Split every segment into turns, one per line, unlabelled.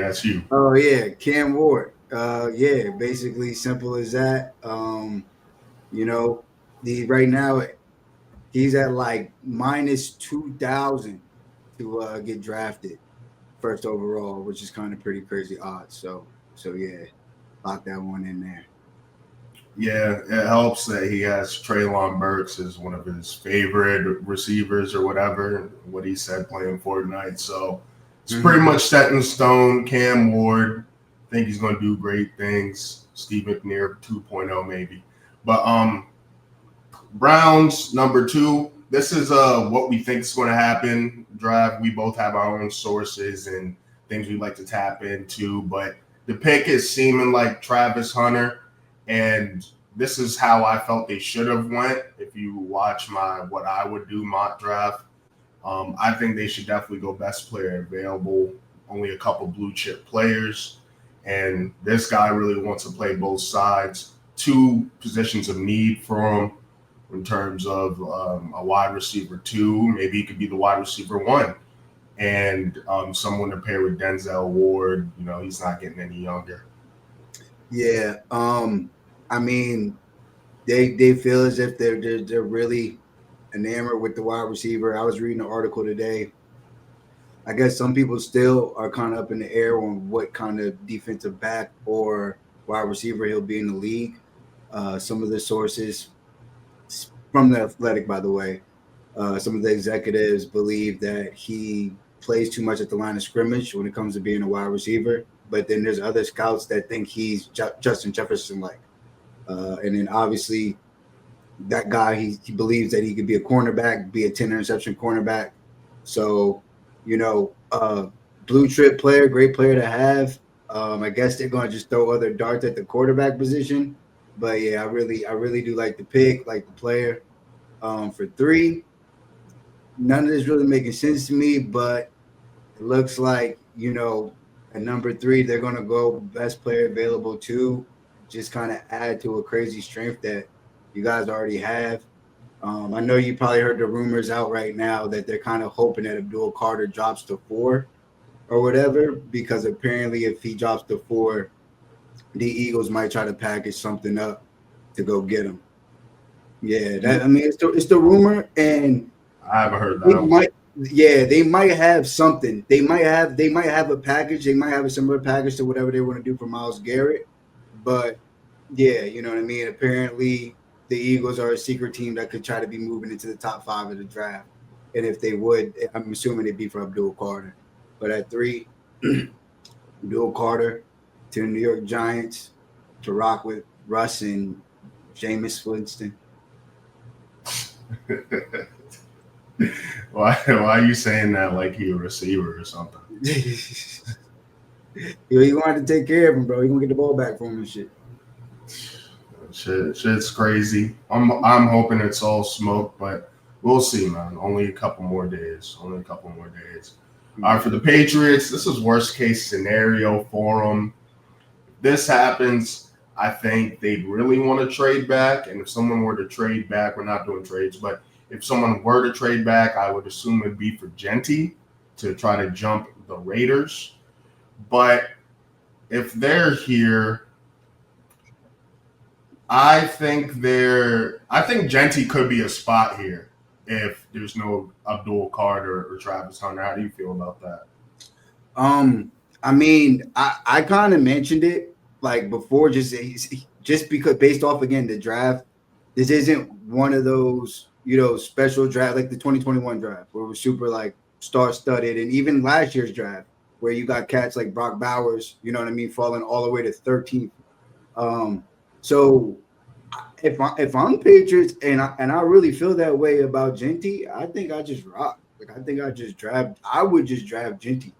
that's you.
Oh yeah, Cam Ward. Yeah, basically simple as that. You know, the right now he's at like -2,000 to get drafted first overall, which is kind of pretty crazy odds. So yeah, lock that one in there.
Yeah, it helps that he has Traylon Burks as one of his favorite receivers or whatever, what he said playing Fortnite. So it's pretty
Mm-hmm.
much set in stone. Cam Ward, I think he's going to do great things. Steve McNair 2.0 maybe. But Browns number two. This is what we think is going to happen. Draft. We both have our own sources and things we like to tap into, but the pick is seeming like Travis Hunter, and this is how I felt they should have went. If you watch my what I would do mock draft, I think they should definitely go best player available. Only a couple blue chip players, and this guy really wants to play both sides. Two positions of need for him in terms of a wide receiver two. Maybe he could be the wide receiver one, and someone to pair with Denzel Ward. You know, he's not getting any younger.
Yeah. I mean, they feel as if they're really enamored with the wide receiver. I was reading an article today. I guess some people still are kind of up in the air on what kind of defensive back or wide receiver he'll be in the league. Some of the sources from the Athletic, by the way, some of the executives believe that he plays too much at the line of scrimmage when it comes to being a wide receiver. But then there's other scouts that think he's Justin Jefferson like. And then obviously that guy, he believes that he could be a cornerback, be a 10 interception cornerback. So, you know, blue chip player, great player to have. I guess they're going to just throw other darts at the quarterback position. But yeah, I really do like the pick, like the player. For three, none of this really making sense to me, but it looks like, at number three, they're going to go best player available too. Just kind of add to a crazy strength that you guys already have. I know you probably heard the rumors out right now that they're kind of hoping that Abdul Carter drops to four or whatever, because apparently if he drops to four, the Eagles might try to package something up to go get him. Yeah, that I mean it's the rumor, and
I haven't heard
they
that one.
might, yeah, they might have something. They might have a package. They might have a similar package to whatever they want to do for Miles Garrett. But yeah, you know what I mean. Apparently, the Eagles are a secret team that could try to be moving into the top five of the draft. And if they would, I'm assuming it'd be for Abdul Carter. But at three, Abdul Carter to the New York Giants to rock with Russ and Jameis Winston.
Why are you saying that like he a receiver or something?
He wanted to take care of him, bro. He gonna get the ball back from him and shit.
Shit's crazy. I'm hoping it's all smoke, but we'll see, man. Only a couple more days. Only a couple more days. All right, for the Patriots, this is worst case scenario for them. If this happens, I think they'd really want to trade back. And if someone were to trade back, we're not doing trades, but if someone were to trade back, I would assume it'd be for Genty to try to jump the Raiders. But if they're here, I think Genty could be a spot here if there's no Abdul Carter or Travis Hunter. How do you feel about that?
Um, I mean, I kind of mentioned it like before, just because based off again the draft, this isn't one of those special draft like the 2021 draft where it was super like star studded, and even last year's draft where you got cats like Brock Bowers, you know what I mean, falling all the way to 13th. So if I'm Patriots and I really feel that way about Genty, I think I just rock. Like I would just draft Genty,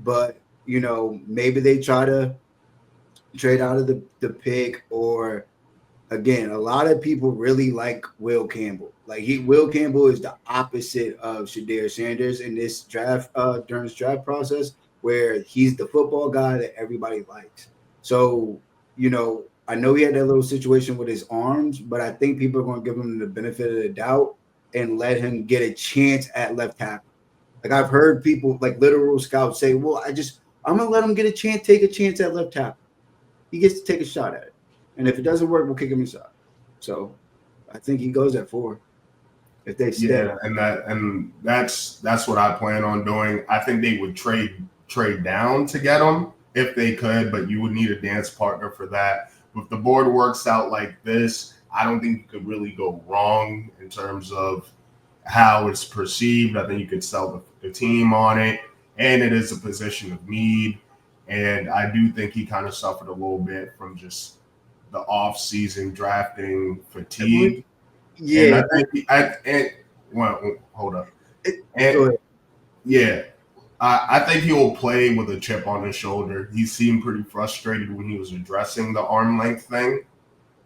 but maybe they try to trade out of the pick, or again, a lot of people really like Will Campbell. Like Will Campbell is the opposite of Shadir Sanders in this draft, during this draft process, where he's the football guy that everybody likes. So, I know he had that little situation with his arms, but I think people are going to give him the benefit of the doubt and let him get a chance at left tackle. Like I've heard people like literal scouts say, "Well, I'm gonna let him get a chance, take a chance at left tackle. He gets to take a shot at it, and if it doesn't work, we'll kick him inside. So I think he goes at 4 if they stay.
Yeah, and that's what I plan on doing. I think they would trade down to get him if they could, but you would need a dance partner for that. If the board works out like this, I don't think you could really go wrong in terms of how it's perceived. I think you could sell the team on it, and it is a position of need. And I do think he kind of suffered a little bit from just the off-season drafting fatigue.
Yeah,
and I think well, hold up. And yeah, I think he will play with a chip on his shoulder. He seemed pretty frustrated when he was addressing the arm length thing.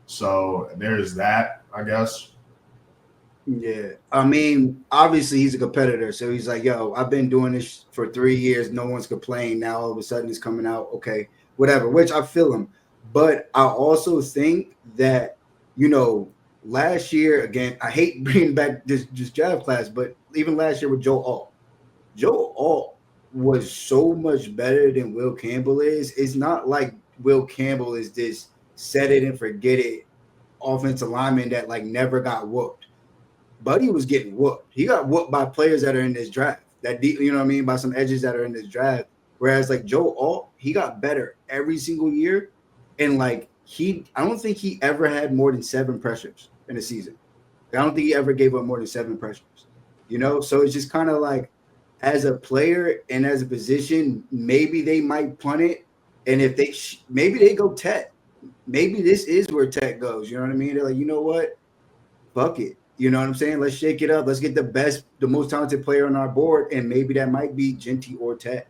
So there's that, I guess.
Yeah, I mean, obviously he's a competitor, so he's like, "Yo, I've been doing this for 3 years. No one's complained. Now all of a sudden it's coming out. Okay, whatever." Which I feel him, but I also think that last year again, I hate bringing back this draft class, but even last year with Joe Alt was so much better than Will Campbell is. It's not like Will Campbell is this set it and forget it offensive lineman that like never got whooped. Buddy was getting whooped. He got whooped by players that are in this draft. That deep, you know what I mean, by some edges that are in this draft. Whereas like Joe Alt, he got better every single year, and like I don't think he ever had more than 7 pressures in a season. I don't think he ever gave up more than 7 pressures. So it's just kind of like as a player and as a position, maybe they might punt it, and if they maybe they go Tet. Maybe this is where Tet goes. You know what I mean? They're like, you know what? Fuck it. You know what I'm saying? Let's shake it up. Let's get the most talented player on our board, and maybe that might be Jeanty or Tet.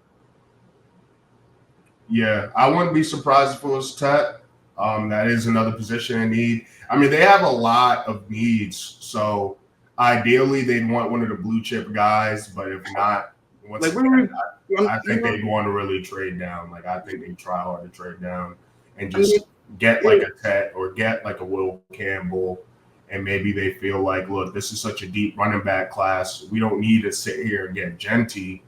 Yeah, I wouldn't be surprised if it was Tet. That is another position in need. I mean, they have a lot of needs, so ideally they'd want one of the blue chip guys, but if not, I think they'd want to really trade down. Like I think they try hard to trade down and just get like a Tet or get like a Will Campbell. And maybe they feel like, look, this is such a deep running back class. We don't need to sit here and get Jeanty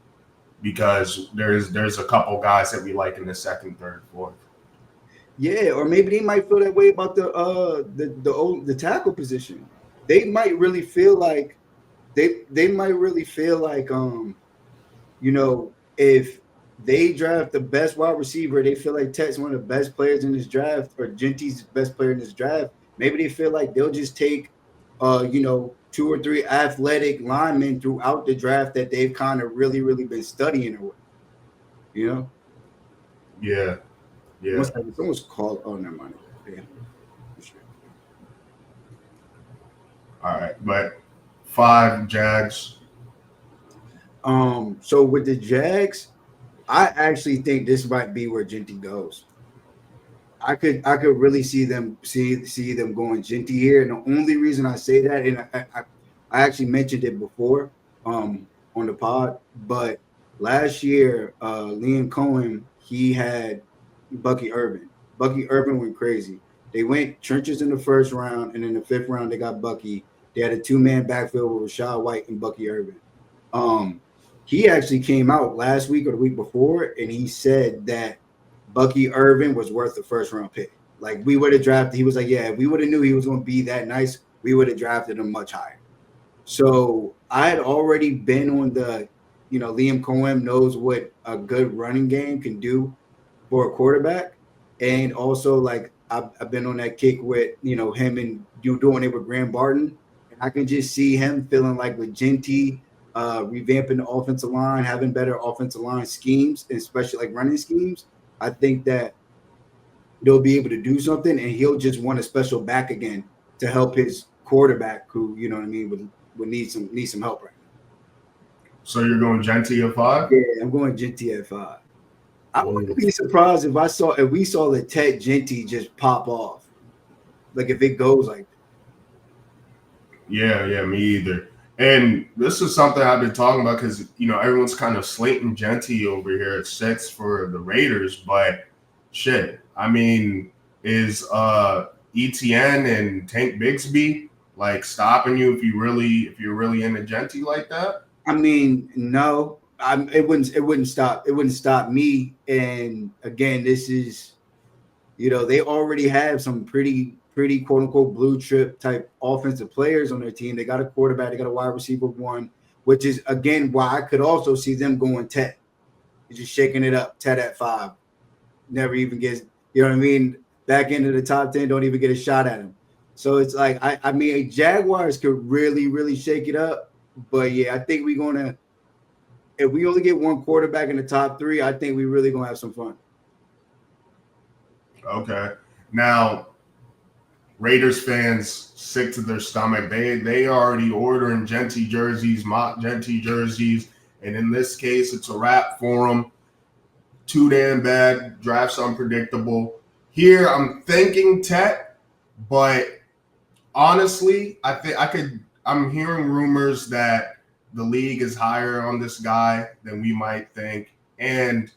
because there's a couple guys that we like in the second, third, fourth.
Yeah, or maybe they might feel that way about the tackle position. They might really feel like they might really feel like if they draft the best wide receiver, they feel like Tet's one of the best players in this draft, or Jeanty's the best player in this draft. Maybe they feel like they'll just take, 2 or 3 athletic linemen throughout the draft that they've kind of really, really been studying or what,
Yeah. Yeah.
Someone's called. Oh, never mind. Yeah.
All right, but 5 Jags.
So with the Jags, I actually think this might be where Jeanty goes. I could really see them going Jeanty here, and the only reason I say that, and I actually mentioned it before on the pod, but last year Liam Cohen, he had Bucky Irvin. Bucky Irvin went crazy. They went trenches in the first round, and in the 5th round they got Bucky. They had a 2-man backfield with Rashad White and Bucky Irvin. He actually came out last week or the week before, and he said that Bucky Irvin was worth the 1st-round pick. Like we would have drafted. He was like, yeah, if we would have knew he was going to be that nice, we would have drafted him much higher. So I had already been on the, Liam Cohen knows what a good running game can do for a quarterback, and also like I've been on that kick with him and you doing it with Graham Barton. And I can just see him feeling like with Jeanty, revamping the offensive line, having better offensive line schemes, especially like running schemes. I think that they'll be able to do something, and he'll just want a special back again to help his quarterback, who would need some help right now.
So you're going Jeanty at 5?
Yeah, I'm going Jeanty at 5. I wouldn't be surprised if we saw the Tet Jeanty just pop off, like if it goes like that.
Yeah, me either. And this is something I've been talking about because, everyone's kind of slating Jeanty over here at 6 for the Raiders. But shit, I mean, is ETN and Tank Bigsby like stopping you if you're really into Jeanty like that?
I mean, no. It wouldn't stop me. And again, this is, they already have some pretty quote unquote blue chip type offensive players on their team. They got a quarterback, they got a wide receiver one, which is again why I could also see them going Ted. Just shaking it up, Ted at 5. Never even gets, you know what I mean? Back into the top 10, don't even get a shot at him. So it's like, I mean, Jaguars could really, really shake it up. But yeah, I think we're gonna, if we only get one quarterback in the top 3, I think we really gonna have some fun.
Okay. Now, Raiders fans sick to their stomach. They already ordering Genty jerseys, mock Genty jerseys, and in this case, it's a wrap for them. Too damn bad. Draft's unpredictable. Here, I'm thinking Tet, but honestly, I'm hearing rumors that the league is higher on this guy than we might think, and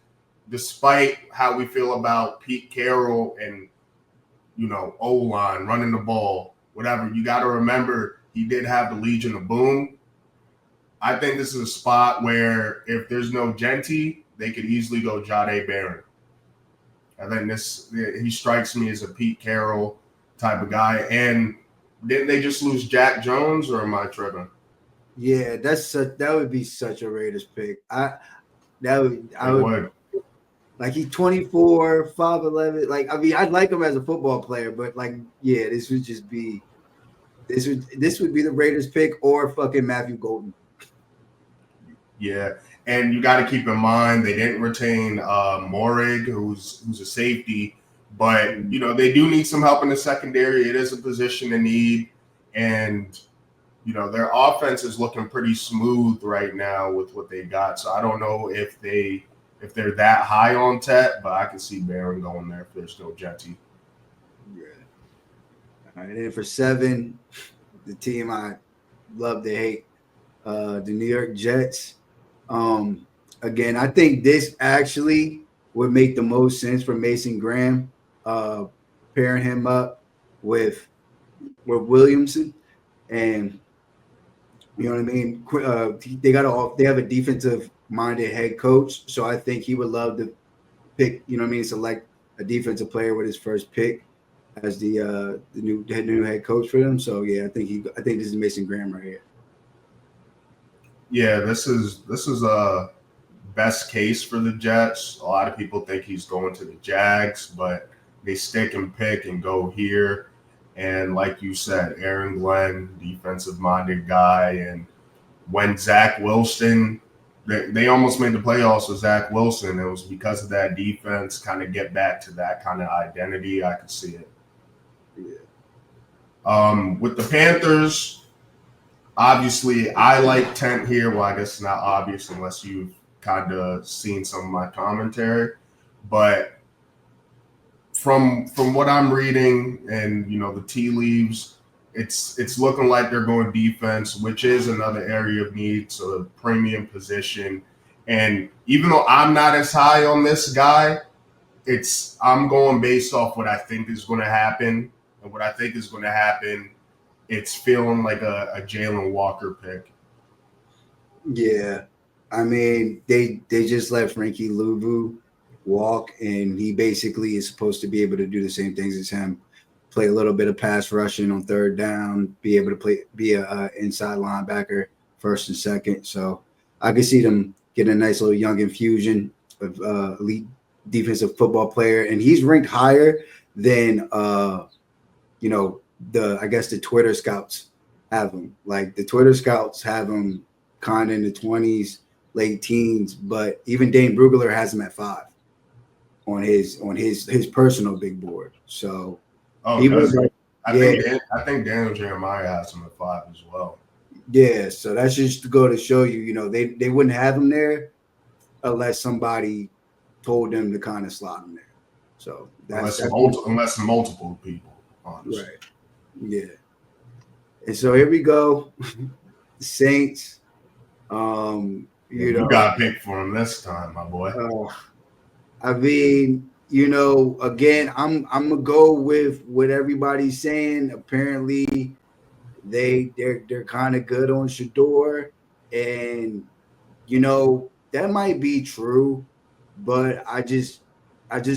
despite how we feel about Pete Carroll and O-line, running the ball, whatever, you got to remember he did have the Legion of Boom. I think this is a spot where if there's no Genty, they could easily go Jahdae Barron. I think he strikes me as a Pete Carroll type of guy. And didn't they just lose Jack Jones, or am I tripping?
Yeah, that would be such a Raiders pick. I would. Like he's 24, 5'11". Like, I mean, I'd like him as a football player, but like, yeah, this would be the Raiders pick or fucking Matthew Golden.
Yeah, and you got to keep in mind they didn't retain Morig, who's a safety, but they do need some help in the secondary. It is a position in need, and their offense is looking pretty smooth right now with what they got. So I don't know if they're that high on Tet, but I can see Barron going there if there's no Genty.
Yeah. All right, and then for 7, the team I love to hate, the New York Jets. Again, I think this actually would make the most sense for Mason Graham, pairing him up with Williamson, and you know what I mean. They have a defensive-minded head coach, so I think he would love to pick. Select a defensive player with his first pick as the new head coach for them. So yeah, I think this is Mason Graham right here.
Yeah, this is a best case for the Jets. A lot of people think he's going to the Jags, but they stick and pick and go here. And like you said, Aaron Glenn, defensive-minded guy. And when Zach Wilson, they almost made the playoffs with Zach Wilson. It was because of that defense, kind of get back to that kind of identity. I could see it. Yeah. With the Panthers, obviously, I like Tent here. Well, I guess it's not obvious unless you've kind of seen some of my commentary. But from what I'm reading and, the tea leaves, it's looking like they're going defense, which is another area of need, so a premium position. And even though I'm not as high on this guy, I'm going based off what I think is going to happen. And what I think is going to happen, it's feeling like a Jalen Walker pick.
Yeah. I mean, they just let Frankie Louvu walk, and he basically is supposed to be able to do the same things as him. Play a little bit of pass rushing on third down, be able to be a inside linebacker first and second. So I could see them getting a nice little young infusion of elite defensive football player. And he's ranked higher than, the Twitter scouts have him. Like the Twitter scouts have him kind of in the 20s, late teens, but even Dane Brugler has him at 5 on his personal big board. So
I think Daniel Jeremiah has him at 5 as well.
Yeah, so that's just to go to show you, they wouldn't have him there unless somebody told them to kind of slot him there. So
unless multiple people, honestly.
Right. Yeah. And so here we go. The Saints.
You got picked for him this time, my boy.
I mean, again, I'm gonna go with what everybody's saying. Apparently, they're kind of good on Shador, and that might be true, but I just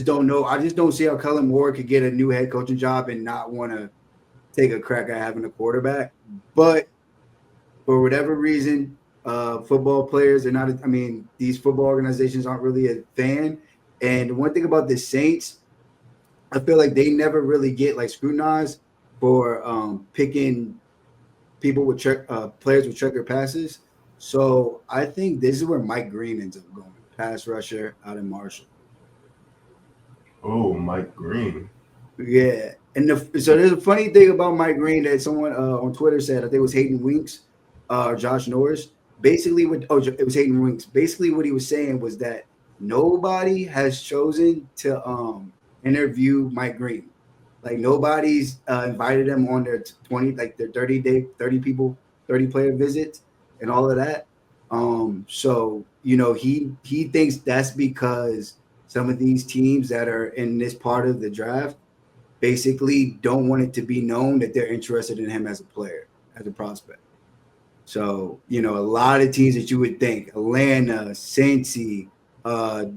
don't know. I just don't see how Kellen Moore could get a new head coaching job and not want to take a crack at having a quarterback. But for whatever reason, football players are not. I mean, these football organizations aren't really a fan. And one thing about the Saints, I feel like they never really get like scrutinized for picking people with players with checker passes. So I think this is where Mike Green ends up going, pass rusher out of Marshall.
Oh, Mike Green.
Yeah, and so there's a funny thing about Mike Green that someone on Twitter said. I think it was Hayden Winks or Josh Norris. Basically, it was Hayden Winks. Basically, what he was saying was that nobody has chosen to interview Mike Green. Like nobody's invited him on their 20, like their 30 player visits and all of that. So he thinks that's because some of these teams that are in this part of the draft basically don't want it to be known that they're interested in him as a player, as a prospect. So, a lot of teams that you would think, Atlanta, Cincy,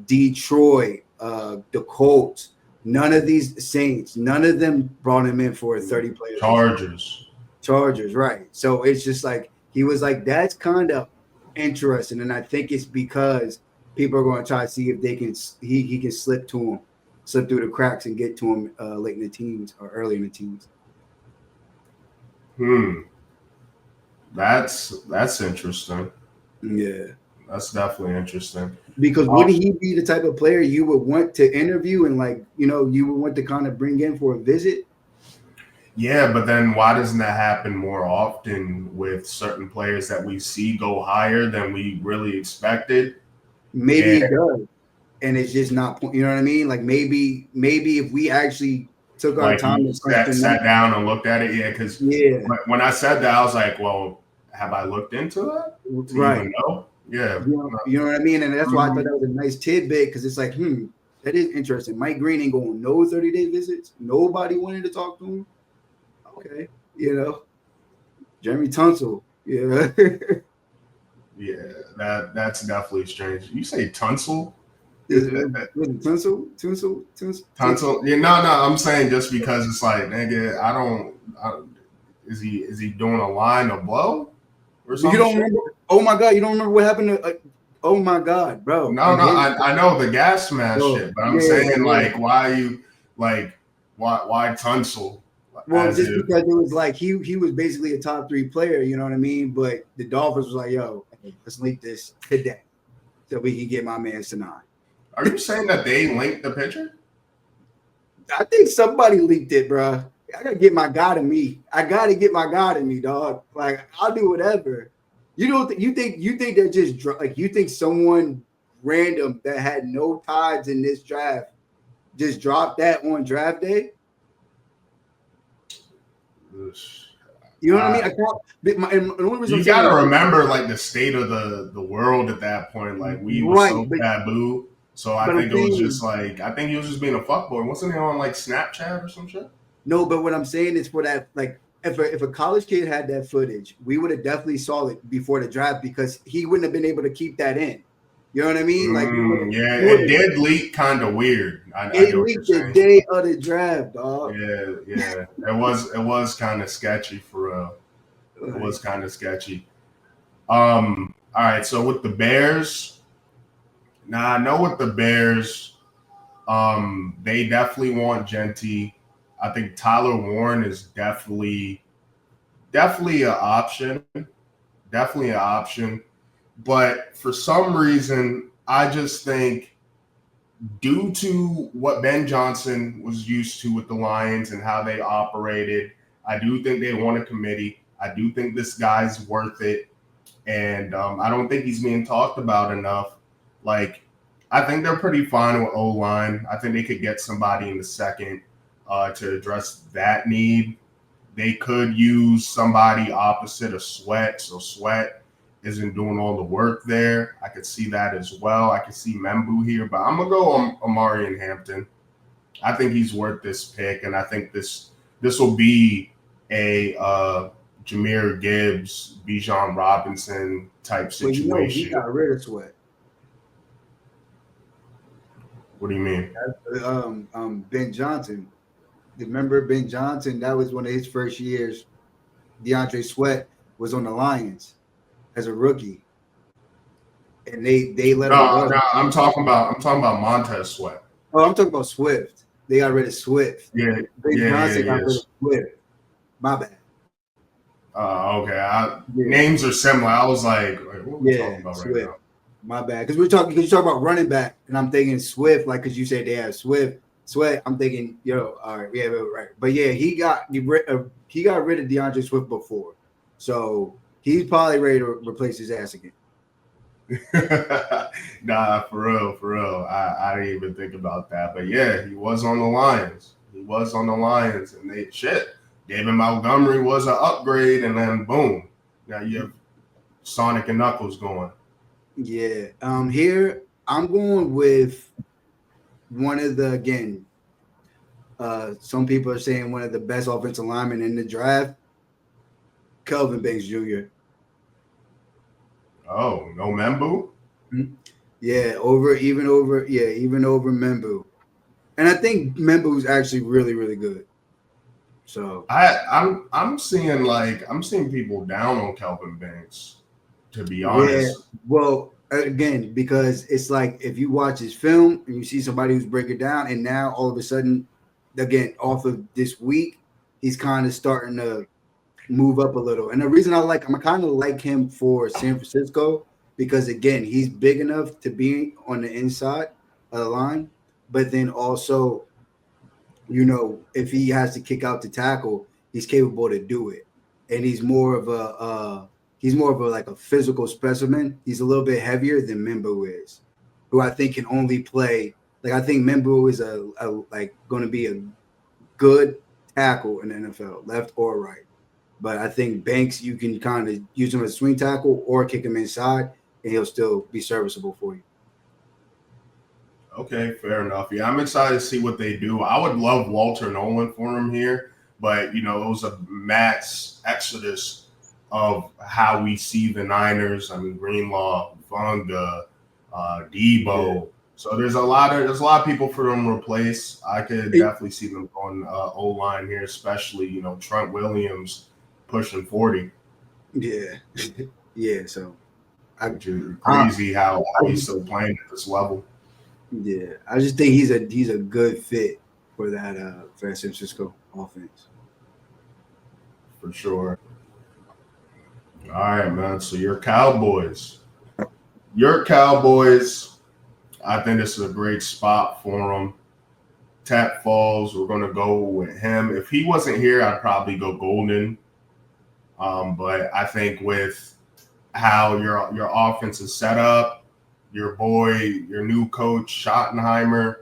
Detroit, the Colts, none of these Saints, none of them brought him in for a 30 player. Chargers, right. So it's just like, he was like, that's kind of interesting. And I think it's because people are going to try to see if they can, he can slip through the cracks and get to him late in the teens or early in the teens.
That's interesting.
Yeah.
That's definitely interesting.
Because wouldn't he be the type of player you would want to interview and you would want to kind of bring in for a visit?
Yeah, but then why doesn't that happen more often with certain players that we see go higher than we really expected?
Maybe it does. And it's just not, you know what I mean? Like maybe if we actually took our time
and sat down and looked at it, because when I said that, I was like, well, have I looked into that?
Right.
Even know? Yeah.
You know what I mean? And that's why I thought that was a nice tidbit, because it's like, that is interesting. Mike Green ain't going no 30-day visits. Nobody wanted to talk to him. Okay. Jeremy Tunsil. Yeah.
Yeah, that's definitely strange. You say Tunsil?
Tunsil?
Yeah, no, I'm saying just because it's like, nigga, is he doing a line of blow or something?
You don't remember? Oh my God, you don't remember what happened to? Oh my God, bro.
No, I know the gas mask shit, but I'm saying like, why are you like, why Tunsil?
Well, just because it was like he was basically a top 3 player, you know what I mean? But the Dolphins was like, yo, let's leak this today so we can get my man Sanaa.
Are you saying that they linked the picture?
I think somebody leaked it, bro. I gotta get my God in me. I gotta get my God in me, dog. Like I'll do whatever. You think they're just like, you think someone random that had no ties in this draft just dropped that on draft day? You know what I mean?
You got to remember like the state of the world at that point. Like we were so taboo. So I think it was just like, I think he was just being a fuckboy. Wasn't he on like Snapchat or some shit?
No, but what I'm saying is for that, like if a college kid had that footage, we would have definitely saw it before the draft because he wouldn't have been able to keep that in. You know what I mean? Like,
it did leak kind of weird.
It leaked the day of the draft, dog.
Yeah. It was kind of sketchy for real. It was kind of sketchy. All right. So with the Bears, I know with the Bears, they definitely want Genty. I think Tyler Warren is definitely an option. Definitely an option. But for some reason, I just think due to what Ben Johnson was used to with the Lions and how they operated, I do think they want a committee. I do think this guy's worth it. And I don't think he's being talked about enough. Like, I think they're pretty fine with O-line. I think they could get somebody in the second to address that need. They could use somebody opposite of Sweat. So Sweat isn't doing all the work there. I could see that as well. I could see Membu here, but I'm gonna go on Omarion Hampton. I think he's worth this pick, and I think this will be a Jahmyr Gibbs, Bijan Robinson type situation.
He got rid of Sweat.
What do you mean?
Ben Johnson. Remember Ben Johnson? That was one of his first years. DeAndre Sweat was on the Lions as a rookie, and they let him
No,
go.
no, I'm talking about Montez Sweat.
Oh, I'm talking about Swift. They got rid of Swift.
Yeah,
Ben Johnson got rid of
yes.
Swift. My bad.
Okay.
Yeah,
Names are similar. I was like, wait, what are we
yeah,
talking about right
Swift.
now?
My bad. Because we're talking. Because you talk about running back, and I'm thinking Swift. Like, because you said they have Swift, Sweat. I'm thinking, all right, we have it right. But yeah, he got rid of DeAndre Swift before, so he's probably ready to replace his ass again.
Nah, for real, for real. I didn't even think about that. But yeah, he was on the Lions. He was on the Lions, and they shit. David Montgomery was an upgrade, and then boom, now you have Sonic and Knuckles going.
Yeah. Here I'm going with one of the again. Some people are saying one of the best offensive linemen in the draft, Kelvin Banks Jr.
Oh, no Membu?
Yeah, even over Membu. And I think Membu's actually really, really good. So
I'm seeing people down on Kelvin Banks, to be
yeah,
honest.
well, again, because it's like if you watch his film and you see somebody who's breaking down, and now all of a sudden, again, off of this week, he's kind of starting to move up a little. And the reason I'm kind of like him for San Francisco because again, he's big enough to be on the inside of the line, but then also, if he has to kick out to tackle, he's capable to do it. And he's more of a like a physical specimen. He's a little bit heavier than Membo is, who I think can only play. Like I think Membo is a like going to be a good tackle in the NFL, left or right. But I think Banks, you can kind of use him as a swing tackle or kick him inside, and he'll still be serviceable for you.
Okay, fair enough. Yeah, I'm excited to see what they do. I would love Walter Nolan for him here, but it was a mass exodus of how we see the Niners. I mean, Greenlaw, Funga,
Yeah.
Debo. So there's a lot of people for them to replace. I could definitely see them going O line here, especially Trent Williams pushing 40,
Yeah. Yeah. So I,
which is
I,
crazy how
I
he's still playing at this level
yeah, I just think he's a good fit for that San Francisco offense.
for sure. All right, man. So your Cowboys. Your Cowboys, I think this is a great spot for them. Tap Falls, we're going to go with him. If he wasn't here, I'd probably go Golden. But I think with how your offense is set up, your boy, your new coach Schottenheimer,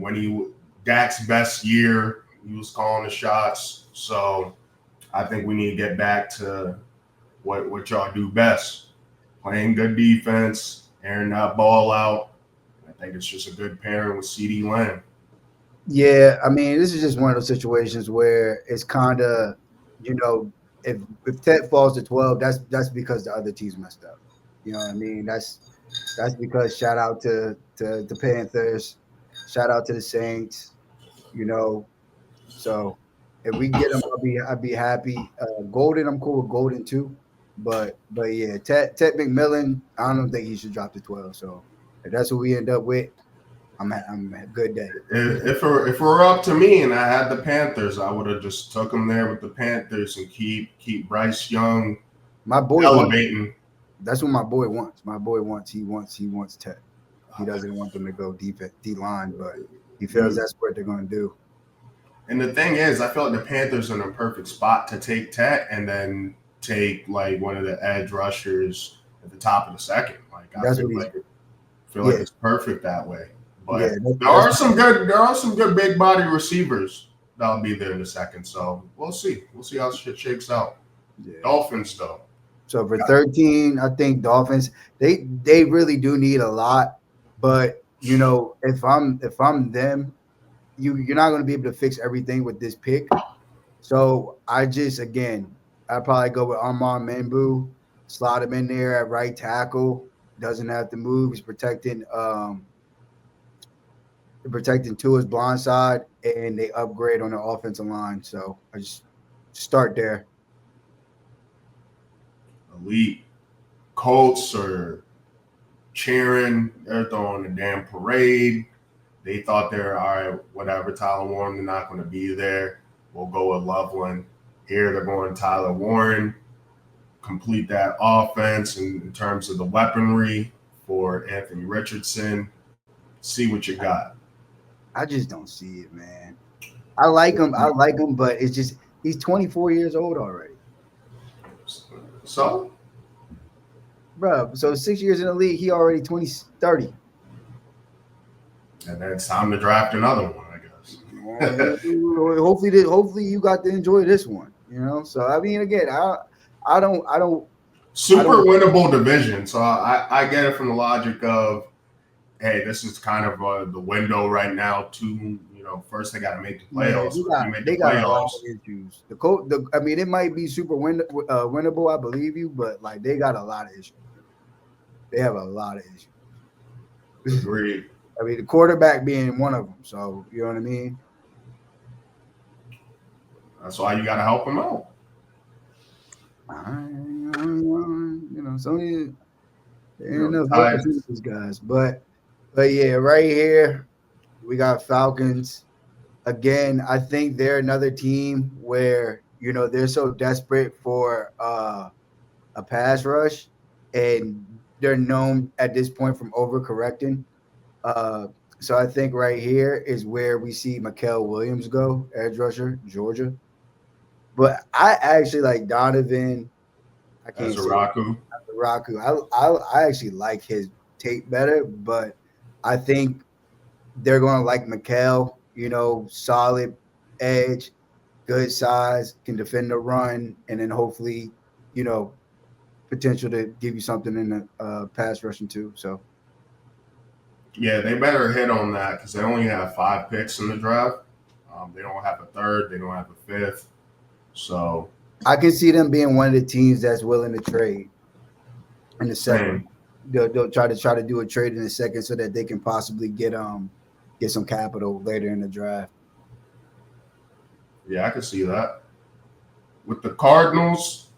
when Dak's best year, he was calling the shots. So I think we need to get back to what y'all do best, playing good defense, airing that ball out. I think it's just a good pairing with CD Lamb.
Yeah, I mean, this is just one of those situations where it's kind of, you know, if Ted falls to 12, that's because the other teams messed up. You know what I mean? That's because shout out to the Panthers, shout out to the Saints. You know, so if we get him, I'd be happy. Golden, I'm cool with Golden too, but yeah, Ted McMillan, I don't think he should drop to 12. So if that's what we end up with, I'm a good day.
If it were up to me and I had the Panthers, I would have just took him there with the Panthers and keep Bryce Young
My boy wants.
elevating.
That's what my boy wants. My boy wants. He wants Ted. He doesn't want them to go deep at D line, but he feels that's what they're going to do.
And the thing is, I feel like the Panthers are in a perfect spot to take Tet and then take like one of the edge rushers at the top of the second. Like I
That's
feel
what he's.
like
Yeah,
it's perfect that way.
yeah.
But
That's
there are some good big body receivers that'll be there in a second. So we'll see. We'll see how shit shakes out.
yeah.
Dolphins though.
So for 13, I think Dolphins they really do need a lot, but if I'm them, you're not going to be able to fix everything with this pick. So I probably go with Armand Mambu, slot him in there at right tackle. Doesn't have to move. He's protecting they're protecting Tua's blind side, and they upgrade on the offensive line. So I just start there.
Elite. Colts are cheering. They're throwing a damn parade. They thought they're all right, whatever, Tyler Warren, they're not going to be there. We'll go with Loveland. Here they're going Tyler Warren. Complete that offense in terms of the weaponry for Anthony Richardson. See what you got.
I just don't see it, man. I like him, but it's just he's 24 years old already.
So?
Bro, so 6 years in the league, he already 30.
And then it's time to draft another one, I guess.
hopefully you got to enjoy this one. You know, so I mean, again, I don't.
Super winnable division. So I get it from the logic of, hey, this is kind of the window right now to, first they got to make the playoffs.
They got a lot of issues. I mean, it might be super winnable, I believe you, but like they got a lot of issues. They have a lot of issues.
Agreed.
I mean, the quarterback being one of them. So you know what I mean.
That's why you got to help them out.
So ain't enough opportunities, guys. But yeah, right here we got Falcons. Again, I think they're another team where they're so desperate for a pass rush, and they're known at this point from overcorrecting. So I think right here is where we see Mikael Williams go, edge rusher, Georgia. But I actually like Donovan. I can't say Raku. I actually like his tape better, but I think they're going to like Mikael, solid edge, good size, can defend the run, and then hopefully, potential to give you something in the pass rushing too. So.
Yeah, they better hit on that because they only have 5 picks in the draft. They don't have a third. They don't have a fifth. So
I can see them being one of the teams that's willing to trade in the second. They'll try to do a trade in the second so that they can possibly get some capital later in the draft.
Yeah, I can see that. With the Cardinals,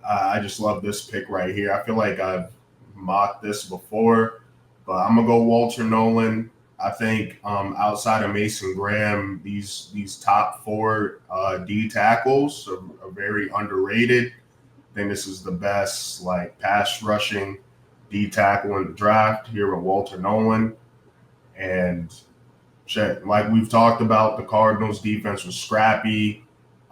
I just love this pick right here. I feel like I've mocked this before, but I'm gonna go Walter Nolan. I think outside of Mason Graham, these top 4 D tackles are very underrated. I think this is the best pass rushing D tackle in the draft here with Walter Nolan. And like we've talked about, the Cardinals defense was scrappy,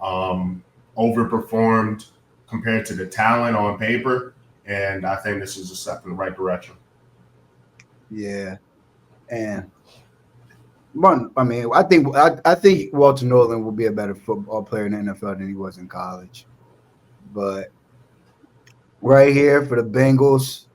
overperformed compared to the talent on paper. And I think this is a step in the right direction.
Yeah. And I mean, I think Walter Nolan will be a better football player in the NFL than he was in college. But right here for the Bengals,